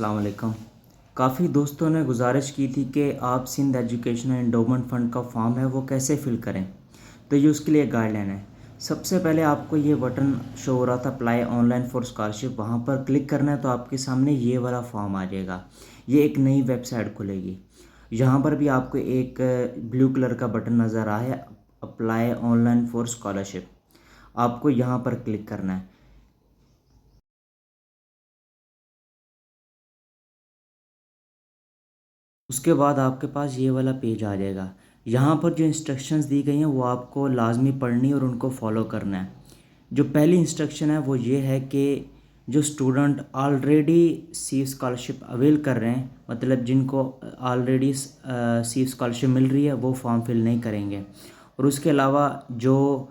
अस्सलाम वालेकुम। काफ़ी दोस्तों ने गुजारिश की थी कि आप सिंध एजुकेशन एंडोमेंट फ़ंड का फॉर्म है वो कैसे फ़िल करें। तो ये उसके लिए गाइडलाइन है। सबसे पहले आपको ये बटन शो हो रहा था अप्लाई ऑनलाइन फॉर स्कॉलरशिप, वहाँ पर क्लिक करना है तो आपके सामने ये वाला फॉर्म आ जाएगा। ये एक नई वेबसाइट खुलेगी। यहाँ पर भी आपको एक ब्लू कलर का बटन नज़र आ है, अप्लाई ऑनलाइन फॉर स्कॉलरशिप। आपको यहाँ पर क्लिक करना है। उसके बाद आपके पास ये वाला पेज आ जाएगा। यहाँ पर जो इंस्ट्रक्शंस दी गई हैं वो आपको लाजमी पढ़नी और उनको फॉलो करना है। जो पहली इंस्ट्रक्शन है वो ये है कि जो स्टूडेंट ऑलरेडी सी स्कॉलरशिप अवेल कर रहे हैं, मतलब जिनको ऑलरेडी सी स्कॉलरशिप मिल रही है, वो फॉर्म फिल नहीं करेंगे। और उसके अलावा जो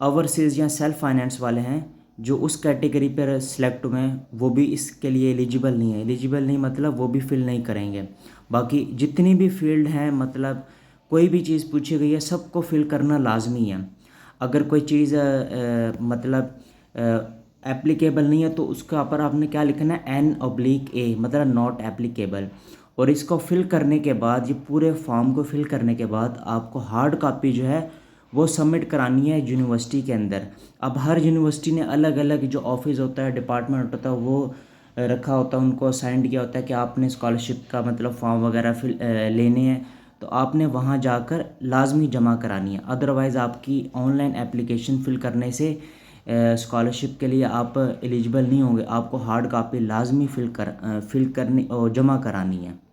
ओवरसीज़ या सेल्फ फाइनेंस वाले हैं, जो उस कैटेगरी पर सिलेक्ट हुए हैं, वो भी इसके लिए एलिजिबल नहीं है। एलिजिबल नहीं मतलब वो भी फिल नहीं करेंगे। बाकी जितनी भी फील्ड हैं, मतलब कोई भी चीज़ पूछी गई है सबको फिल करना लाजमी है। अगर कोई चीज़ मतलब एप्लीकेबल नहीं है तो उसके ऊपर आपने क्या लिखना है, N/A, मतलब नॉट एप्लीकेबल। और इसको फिल करने के बाद, ये पूरे फॉर्म को फिल करने के बाद आपको हार्ड कॉपी जो है वो सबमिट करानी है यूनिवर्सिटी के अंदर। अब हर यूनिवर्सिटी ने अलग अलग जो ऑफिस होता है, डिपार्टमेंट होता है, वो रखा होता है, उनको असाइंड किया होता है कि आपने स्कॉलरशिप का मतलब फॉर्म वगैरह फिल लेने हैं, तो आपने वहाँ जाकर लाजमी जमा करानी है। अदरवाइज़ आपकी ऑनलाइन एप्लीकेशन फिल करने से स्कॉलरशिप के लिए आप एलिजिबल नहीं होंगे। आपको हार्ड कॉपी लाजमी फिल करनी और जमा करानी है।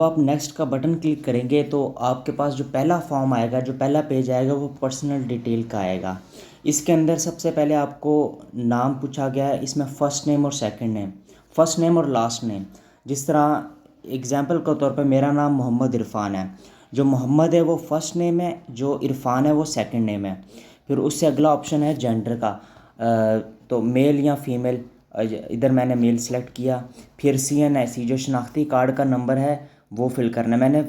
तो आप नेक्स्ट का बटन क्लिक करेंगे तो आपके पास जो पहला फॉर्म आएगा, जो पहला पेज आएगा, वो पर्सनल डिटेल का आएगा। इसके अंदर सबसे पहले आपको नाम पूछा गया है, इसमें फ़र्स्ट नेम और सेकंड नेम, फ़र्स्ट नेम और लास्ट नेम। जिस तरह एग्जांपल के तौर पे मेरा नाम मोहम्मद इरफ़ान है। जो मोहम्मद है वो फ़र्स्ट नेम है, जो इरफ़ान है वो सेकंड नेम है। फिर उससे अगला ऑप्शन है जेंडर का, तो मेल या फीमेल। इधर मैंने मेल सेलेक्ट किया। फिर CNSE जो शनाख्ती कार्ड का नंबर है वो फिल करना है। मैंने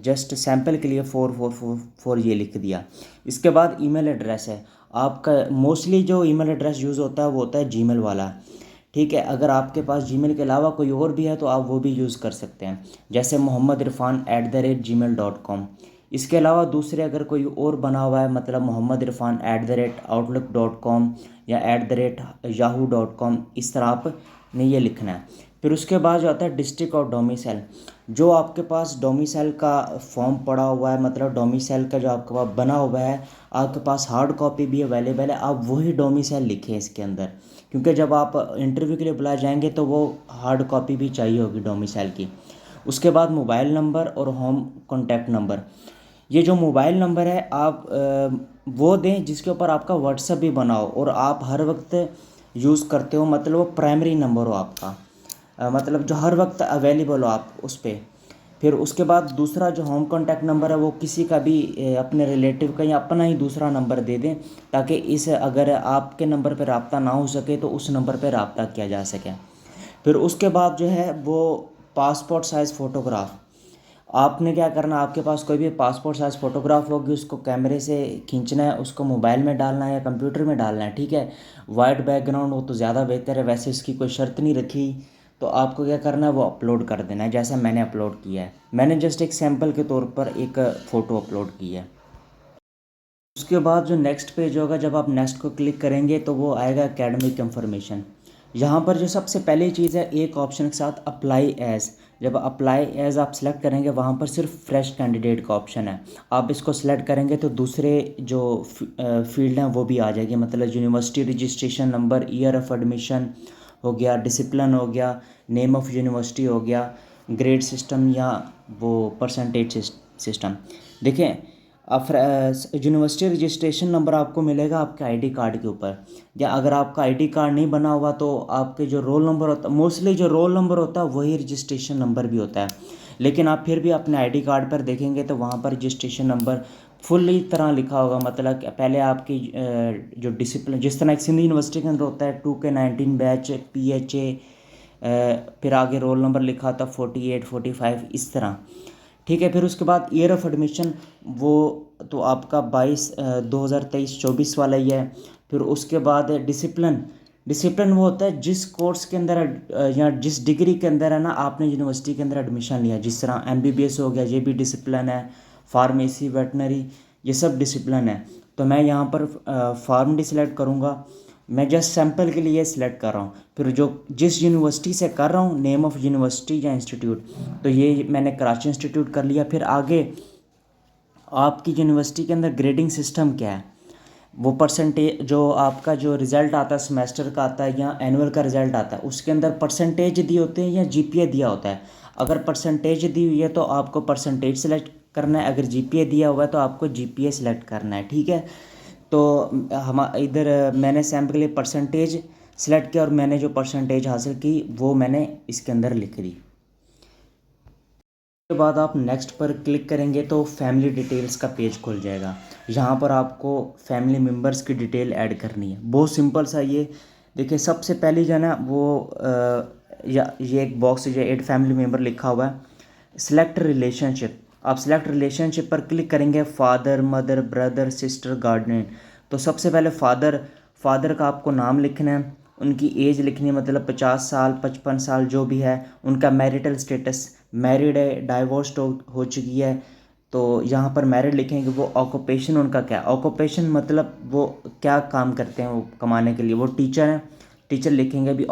जस्ट सैंपल के लिए 4444 ये लिख दिया। इसके बाद ईमेल एड्रेस है आपका। मोस्टली जो ईमेल एड्रेस यूज़ होता है वो होता है जीमेल वाला। ठीक है, अगर आपके पास जीमेल के अलावा कोई और भी है तो आप वो भी यूज़ कर सकते हैं, जैसे mohammadiirfan@gmail.com। इसके अलावा दूसरे अगर कोई और बना हुआ है, मतलब mohammadiirfan@outlook.com या @yahoo.com, इस तरह आपने ये लिखना है। फिर उसके बाद जो आता है डिस्ट्रिक्ट और डोमिसाइल। जो आपके पास डोमिसाइल का फॉर्म पड़ा हुआ है, मतलब डोमिसाइल का जो आपके पास बना हुआ है, आपके पास हार्ड कॉपी भी अवेलेबल है, आप वही डोमिसाइल लिखें इसके अंदर। क्योंकि जब आप इंटरव्यू के लिए बुलाए जाएंगे तो वो हार्ड कॉपी भी चाहिए होगी डोमिसाइल की। उसके बाद मोबाइल नंबर और होम कॉन्टैक्ट नंबर। ये जो मोबाइल नंबर है आप वो दें जिसके ऊपर आपका व्हाट्सएप भी बना हो और आप हर वक्त यूज़ करते हो, मतलब वो प्राइमरी नंबर हो आपका, मतलब जो हर वक्त अवेलेबल हो आप उस पर। फिर उसके बाद दूसरा जो होम कॉन्टैक्ट नंबर है वो किसी का भी अपने रिलेटिव का या अपना ही दूसरा नंबर दे दें, ताकि इस अगर आपके नंबर पर रब्ता ना हो सके तो उस नंबर पर रब्ता किया जा सके। फिर उसके बाद जो है वो पासपोर्ट साइज़ फ़ोटोग्राफ। आपने क्या करना, आपके पास कोई भी पासपोर्ट साइज़ फ़ोटोग्राफ होगी, उसको कैमरे से खींचना है, उसको मोबाइल में डालना है या कंप्यूटर में डालना है। ठीक है, वाइट बैकग्राउंड हो तो ज़्यादा बेहतर है, वैसे इसकी कोई शर्त नहीं रखी। तो आपको क्या करना है, वो अपलोड कर देना है जैसा मैंने अपलोड किया है। मैंने जस्ट एक सैम्पल के तौर पर एक फ़ोटो अपलोड की है। उसके बाद जो नेक्स्ट पेज होगा, जब आप नेक्स्ट को क्लिक करेंगे तो वो आएगा एकेडमिक इन्फॉर्मेशन। यहाँ पर जो सबसे पहली चीज़ है, एक ऑप्शन के साथ अप्लाई एज़। जब अप्लाई एज़ आप सेलेक्ट करेंगे, वहाँ पर सिर्फ फ्रेश कैंडिडेट का ऑप्शन है। आप इसको सेलेक्ट करेंगे तो दूसरे जो फील्ड हैं वो भी आ जाएगी, मतलब university registration number, year of admission हो गया, डिसिप्लिन हो गया, नेम ऑफ़ यूनिवर्सिटी हो गया, ग्रेड सिस्टम या वो परसेंटेज सिस्टम। देखें, यूनिवर्सिटी रजिस्ट्रेशन नंबर आपको मिलेगा आपके आईडी कार्ड के ऊपर, या अगर आपका आईडी कार्ड नहीं बना हुआ तो आपके जो रोल नंबर होता है, मोस्टली जो रोल नंबर होता है वही रजिस्ट्रेशन नंबर भी होता है। लेकिन आप फिर भी अपने आईडी कार्ड पर देखेंगे तो वहाँ पर रजिस्ट्रेशन नंबर फुल तरह लिखा होगा, मतलब कि पहले आपकी जो डिसिप्लिन, जिस तरह एक सिंध यूनिवर्सिटी के अंदर होता है 2K19 बैच PHA, फिर आगे रोल नंबर लिखा था 48 45 इस तरह। ठीक है, फिर उसके बाद ईयर ऑफ एडमिशन, वो तो आपका 2023-24 वाला ही है। फिर उसके बाद डिसिप्लिन, डिसिप्लिन वो होता है जिस कोर्स के अंदर या जिस डिग्री के अंदर है ना आपने यूनिवर्सिटी के अंदर एडमिशन लिया, जिस तरह एमबीबीएस हो गया, ये भी डिसिप्लिन है, फार्मेसी, वेटनरी, ये सब डिसिप्लिन है। तो मैं यहाँ पर फार्मडी सेलेक्ट करूँगा। मैं जस्ट सैम्पल के लिए सिलेक्ट कर रहा हूँ। फिर जो जिस यूनिवर्सिटी से कर रहा हूँ, नेम ऑफ यूनिवर्सिटी या इंस्टीट्यूट, तो ये मैंने कराची इंस्टीट्यूट कर लिया। फिर आगे आपकी यूनिवर्सिटी के अंदर ग्रेडिंग सिस्टम क्या है, वो परसेंटेज जो आपका जो रिज़ल्ट आता है सेमेस्टर का आता है या एनुअल का रिज़ल्ट आता है, उसके अंदर परसेंटेज दिए होते हैं या जीपीए दिया होता है। अगर परसेंटेज दी हुई है तो आपको परसेंटेज सेलेक्ट करना है, अगर जीपीए दिया हुआ है तो आपको जीपीए सेलेक्ट करना है, ठीक है। तो हम इधर मैंने सैम्पल के लिए परसेंटेज सेलेक्ट किया और मैंने जो परसेंटेज हासिल की वो मैंने इसके अंदर लिख दी। के बाद आप नेक्स्ट पर क्लिक करेंगे तो फैमिली डिटेल्स का पेज खुल जाएगा। यहाँ पर आपको फैमिली मेम्बर्स की डिटेल ऐड करनी है। बहुत सिंपल सा ये देखिए, सबसे पहले जो है ना वो या ये एक बॉक्स जो 8 फैमिली मेम्बर लिखा हुआ है, सिलेक्ट रिलेशनशिप। आप सिलेक्ट रिलेशनशिप पर क्लिक करेंगे, father, mother, brother, sister, guardian. तो सबसे पहले फादर का आपको नाम लिखना है, उनकी एज लिखनी है, मतलब 50 साल 55 साल जो भी है, उनका मैरिटल स्टेटस, मैरिड है, डाइवोर्स्ड हो चुकी है, तो यहाँ पर मैरिड लिखेंगे। वो ऑक्यूपेशन उनका क्या है, ऑक्यूपेशन मतलब वो क्या काम करते हैं वो कमाने के लिए, वो टीचर हैं, टीचर लिखेंगे। भी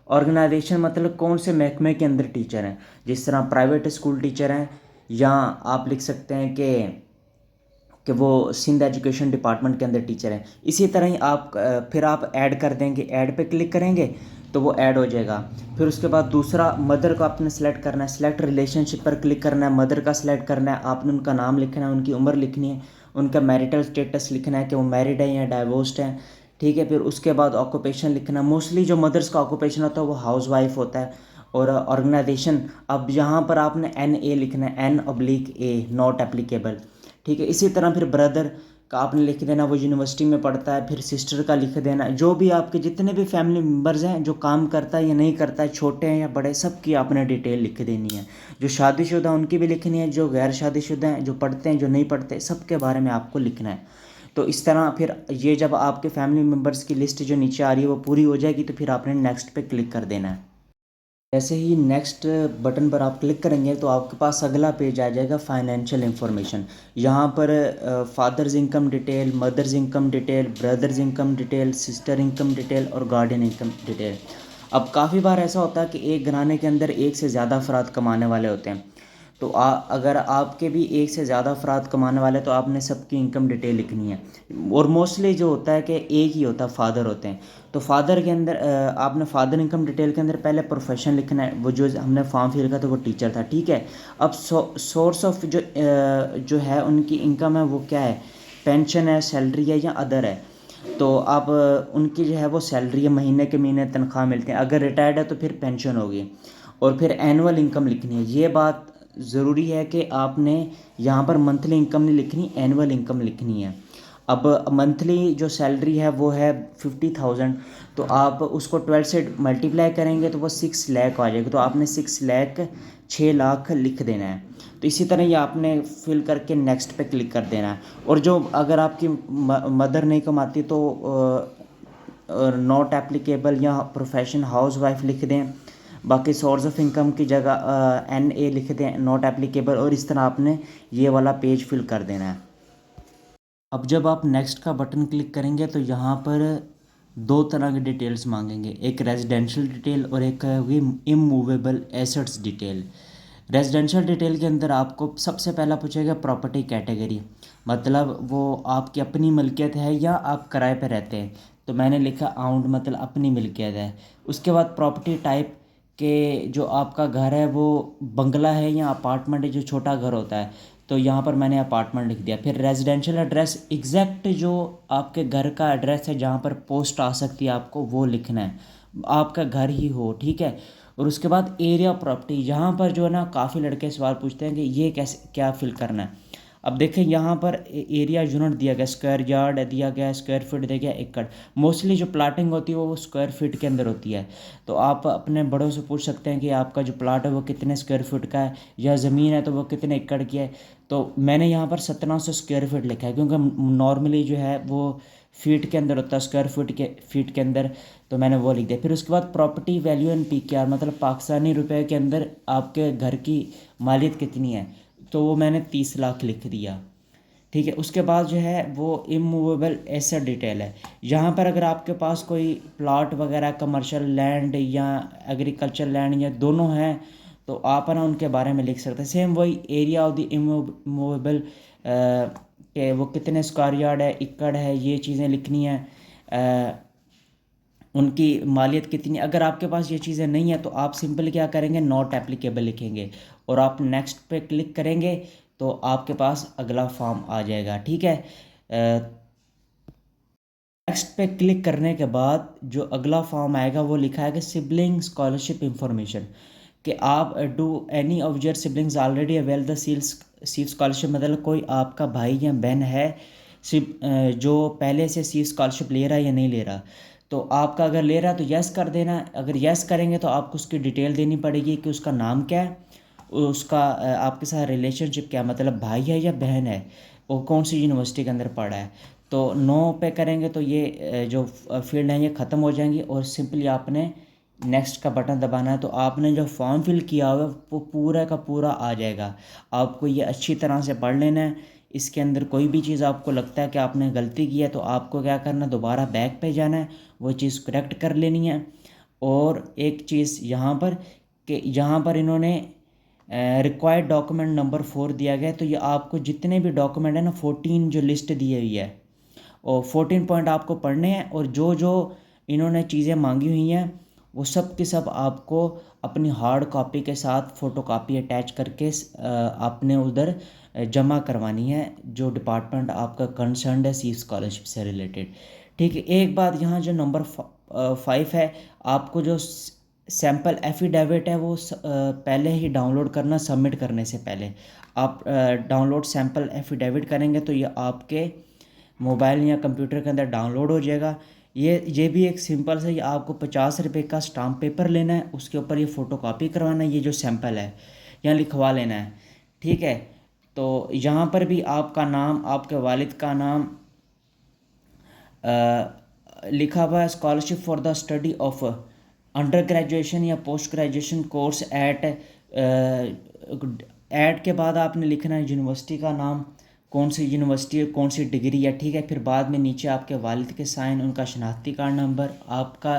ऑर्गेनाइजेशन मतलब कौन से महकमे के अंदर टीचर हैं, जिस तरह प्राइवेट स्कूल टीचर हैं, या आप लिख सकते हैं कि वो सिंध एजुकेशन डिपार्टमेंट के अंदर टीचर हैं। इसी तरह ही आप फिर आप ऐड कर देंगे, ऐड पे क्लिक करेंगे तो वो ऐड हो जाएगा। फिर उसके बाद दूसरा मदर को आपने सेलेक्ट करना है, सेलेक्ट रिलेशनशिप पर क्लिक करना है, मदर का सेलेक्ट करना है, आपने उनका नाम लिखना है, उनकी उम्र लिखनी है, उनका मैरिटल स्टेटस लिखना है कि वो मैरिड है या डाइवोर्स्ड है, ठीक है। फिर उसके बाद ऑक्यूपेशन लिखना। मोस्टली जो मदर्स का ऑक्यूपेशन होता है वो हाउस वाइफ होता है। और ऑर्गेनाइजेशन, अब यहाँ पर आपने NA लिखना है, N/A, नॉट एप्लीकेबल, ठीक है। इसी तरह फिर ब्रदर का आपने लिख देना, वो यूनिवर्सिटी में पढ़ता है। फिर सिस्टर का लिख देना। जो भी आपके जितने भी फैमिली मेम्बर्स हैं, जो काम करता है या नहीं करता है, छोटे हैं या बड़े, सब की आपने डिटेल लिख देनी है। जो शादीशुदा उनकी भी लिखनी है, जो गैर शादीशुदा हैं, जो पढ़ते हैं, जो नहीं पढ़ते, सब के बारे में आपको लिखना है। तो इस तरह फिर ये जब आपके फैमिली मेम्बर्स की लिस्ट जो नीचे आ रही है वो पूरी हो जाएगी, तो फिर आपने नेक्स्ट पे क्लिक कर देना है। जैसे ही नेक्स्ट बटन पर आप क्लिक करेंगे तो आपके पास अगला पेज आ जाएगा, फाइनेंशियल इन्फॉर्मेशन। यहाँ पर fathers income detail, mothers income detail, brothers income detail, sister income detail और गार्डियन इनकम डिटेल। अब काफ़ी बार ऐसा होता है कि एक घराने के अंदर एक से ज़्यादा अफराद कमाने वाले होते हैं। तो अगर आपके भी एक से ज़्यादा अफराद कमाने वाले, तो आपने सबकी इनकम डिटेल लिखनी है। और मोस्टली जो होता है कि एक ही होता है, फादर होते हैं। तो फादर के अंदर आपने फादर इनकम डिटेल के अंदर पहले प्रोफेशन लिखना है। वो जो हमने फॉर्म फिल किया था वो टीचर था, ठीक है। अब सोर्स ऑफ जो है उनकी इनकम है वो क्या है, पेंशन है, सैलरी है या अदर है। तो आप उनकी जो है वो सैलरी है, महीने के महीने तनख्वाह मिलती है। अगर रिटायर्ड है तो फिर पेंशन होगी। और फिर एनुअल इनकम लिखनी है। ये बात ज़रूरी है कि आपने यहाँ पर मंथली इनकम नहीं लिखनी, एनुअल इनकम लिखनी है। अब मंथली जो सैलरी है वो है 50,000, तो आप उसको 12 से मल्टीप्लाई करेंगे तो वो 6 लाख आ जाएगा। तो आपने 6 लाख 6 लाख लिख देना है। तो इसी तरह ये आपने फिल करके नेक्स्ट पे क्लिक कर देना है। और जो अगर आपकी मदर नहीं कमाती तो नॉट एप्लीकेबल या प्रोफेशन हाउस वाइफ लिख दें। बाकी सोर्स ऑफ इनकम की जगह NA लिख दें, नॉट एप्लीकेबल। और इस तरह आपने ये वाला पेज फिल कर देना है। अब जब आप नेक्स्ट का बटन क्लिक करेंगे तो यहाँ पर दो तरह की डिटेल्स मांगेंगे, एक रेजिडेंशियल डिटेल और एक होगी immovable assets detail. Residential detail के अंदर आपको सबसे पहला पूछेगा प्रॉपर्टी कैटेगरी, मतलब वो आपकी अपनी मिल्कियत है या आप किराए पे रहते हैं। तो मैंने लिखा आउंड, मतलब अपनी मिल्कियत है। उसके बाद प्रॉपर्टी टाइप के, जो आपका घर है वो बंगला है या अपार्टमेंट है, जो छोटा घर होता है, तो यहाँ पर मैंने अपार्टमेंट लिख दिया। फिर रेजिडेंशियल एड्रेस, एग्जैक्ट जो आपके घर का एड्रेस है जहाँ पर पोस्ट आ सकती है आपको वो लिखना है, आपका घर ही हो, ठीक है। और उसके बाद एरिया प्रॉपर्टी, यहाँ पर जो है ना काफ़ी लड़के सवाल पूछते हैं कि ये कैसे क्या फिल करना है। अब देखें यहाँ पर एरिया यूनिट दिया गया, स्क्वायर यार्ड दिया गया, स्क्वायर फीट दिया गया, एकड़। मोस्टली जो प्लाटिंग होती है वो स्क्वायर फीट के अंदर होती है। तो आप अपने बड़ों से पूछ सकते हैं कि आपका जो प्लाट है वो कितने स्क्वायर फीट का है, या ज़मीन है तो वो कितने एकड़ की है। तो मैंने यहाँ पर 1700 स्क्वायर फीट लिखा है, क्योंकि नॉर्मली जो है वो फीट के अंदर होता है, स्क्वायर फीट के अंदर, तो मैंने वो लिख दिया। फिर उसके बाद प्रॉपर्टी वैल्यू एंड PKR, मतलब पाकिस्तानी रुपए के अंदर आपके घर की मालियत कितनी है, तो वो मैंने 30 लाख लिख दिया। ठीक है, उसके बाद जो है वो इमूवेबल एसेट डिटेल है। यहाँ पर अगर आपके पास कोई प्लॉट वगैरह कमर्शियल लैंड या एग्रीकल्चर लैंड या दोनों हैं, तो आप ना उनके बारे में लिख सकते हैं। सेम वही एरिया ऑफ द इमूवेबल के वो कितने स्क्वायर यार्ड है, एकड़ है, ये चीज़ें लिखनी है। उनकी मालियत कितनी। अगर आपके पास ये चीज़ें नहीं है तो आप सिंपल क्या करेंगे, नॉट एप्लीकेबल लिखेंगे और आप नेक्स्ट पे क्लिक करेंगे तो आपके पास अगला फॉर्म आ जाएगा। ठीक है, नेक्स्ट पे क्लिक करने के बाद जो अगला फॉर्म आएगा वो लिखा है कि सिबलिंग स्कॉलरशिप इंफॉर्मेशन, कि आप do any of your siblings already avail the सीव scholarship, मतलब कोई आपका भाई या बहन है जो पहले से सीव स्कॉलरशिप ले रहा है या नहीं ले रहा। तो आपका अगर ले रहा है तो यस कर देना। अगर यस करेंगे तो आपको उसकी डिटेल देनी पड़ेगी कि उसका नाम क्या है, उसका आपके साथ रिलेशनशिप क्या, मतलब भाई है या बहन है, वो कौन सी यूनिवर्सिटी के अंदर पढ़ा है। तो नो पे करेंगे तो ये जो फील्ड है ये ख़त्म हो जाएंगी और सिंपली आपने नेक्स्ट का बटन दबाना है। तो आपने जो फॉर्म फिल किया हुआ है वो पूरा का पूरा आ जाएगा। आपको ये अच्छी तरह से पढ़ लेना है। इसके अंदर कोई भी चीज़ आपको लगता है कि आपने गलती की है तो आपको क्या करना है, दोबारा बैक पे जाना है, वो चीज़ करेक्ट कर लेनी है। और एक चीज़ यहाँ पर कि यहाँ पर इन्होंने रिक्वायर्ड डॉक्यूमेंट नंबर 4 दिया गया, तो ये आपको जितने भी डॉक्यूमेंट है ना 14 जो लिस्ट दी हुई है और 14 पॉइंट आपको पढ़ने हैं, और जो जो इन्होंने चीज़ें मांगी हुई हैं वो सब की सब आपको अपनी हार्ड कॉपी के साथ फ़ोटो कापी अटैच करके आपने उधर जमा करवानी है, जो डिपार्टमेंट आपका कंसर्न है सी स्कॉलरशिप से रिलेटेड। ठीक है, एक बात यहाँ जो नंबर 5 है, आपको जो सैम्पल एफिडेविट है वो पहले ही डाउनलोड करना, सबमिट करने से पहले आप डाउनलोड सैम्पल एफिडेविट करेंगे तो ये आपके मोबाइल या कंप्यूटर के अंदर डाउनलोड हो जाएगा। ये भी एक सिंपल से, ये आपको 50 रुपये का स्टाम्प पेपर लेना है, उसके ऊपर ये फ़ोटो कापी करवाना है, ये जो सैंपल है यहाँ लिखवा लेना है। ठीक है, तो यहाँ पर भी आपका नाम, आपके वालिद का नाम लिखा हुआ है, scholarship for the study of under graduation या पोस्ट ग्रेजुएशन कोर्स एट के बाद आपने लिखना है यूनिवर्सिटी का नाम, कौन सी यूनिवर्सिटी है, कौन सी डिग्री है। ठीक है, फिर बाद में नीचे आपके वालिद के साइन, उनका शनाख्ती कार्ड नंबर, आपका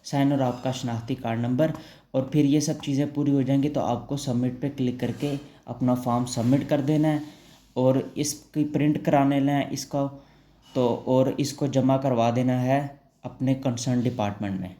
साइन और आपका शनाख्ती कार्ड नंबर, और फिर ये सब चीज़ें पूरी हो जाएंगी तो आपको सबमिट पे क्लिक करके अपना फॉर्म सबमिट कर देना है और इसकी प्रिंट कराने लेना है इसका, तो और इसको जमा करवा देना है अपने कंसर्न डिपार्टमेंट में।